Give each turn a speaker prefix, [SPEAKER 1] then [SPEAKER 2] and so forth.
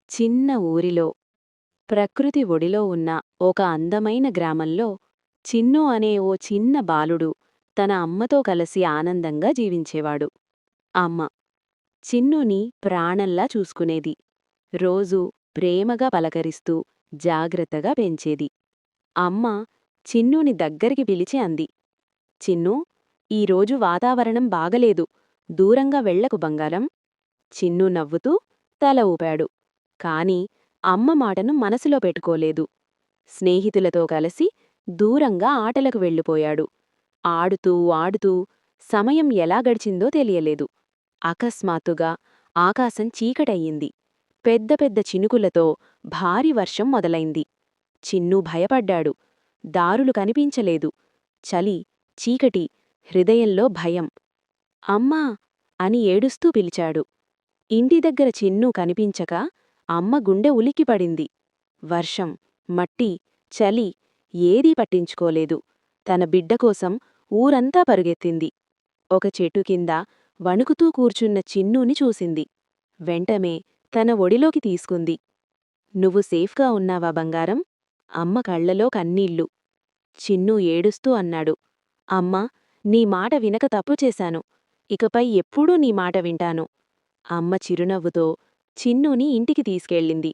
[SPEAKER 1] చిన్న ఊరిలో ప్రకృతి ఒడిలో ఉన్న ఒక అందమైన గ్రామంలో చిన్ను అనే ఓ చిన్న బాలుడు తన అమ్మతో కలిసి ఆనందంగా జీవించేవాడు. అమ్మ చిన్నుని ప్రాణంలా చూసుకునేది. రోజూ ప్రేమగా పలకరిస్తూ జాగ్రత్తగా పెంచేది. అమ్మ చిన్నుని దగ్గరికి పిలిచి అంది, చిన్నూ, ఈరోజు వాతావరణం బాగలేదు. దూరంగా వెళ్ళకు బంగారం. చిన్ను నవ్వుతూ తల ఊపాడు. కాని అమ్మ మాటను మనసులో పెట్టుకోలేదు. స్నేహితులతో కలిసి దూరంగా ఆటలకు వెళ్ళిపోయాడు. ఆడుతూ ఆడుతూ సమయం ఎలా గడిచిందో తెలియలేదు. అకస్మాత్తుగా ఆకాశం చీకటయ్యింది. పెద్ద పెద్ద చినుకులతో భారీ వర్షం మొదలైంది. చిన్ను భయపడ్డాడు. దారులు కనిపించలేదు. చలి, చీకటి, హృదయంలో భయం. అమ్మా అని ఏడుస్తూ పిలిచాడు. ఇంటి దగ్గర చిన్ను కనిపించక అమ్మ గుండె ఉలిక్కిపడింది. వర్షం, మట్టి, చలి ఏదీ పట్టించుకోలేదు. తన బిడ్డకోసం ఊరంతా పరుగెత్తింది. ఒక చెట్టు కింద వణుకుతూ కూర్చున్న చిన్నూని చూసింది. వెంటనే తన ఒడిలోకి తీసుకుంది. నువ్వు సేఫ్గా ఉన్నావా బంగారం? అమ్మ కళ్లలో కన్నీళ్లు. చిన్ను ఏడుస్తూ అన్నాడు, అమ్మా, నీ మాట వినక తప్పు చేశాను. ఇకపై ఎప్పుడూ నీ మాట వింటాను. అమ్మ చిరునవ్వుతో చిన్నూని ఇంటికి తీసుకెళ్ళింది.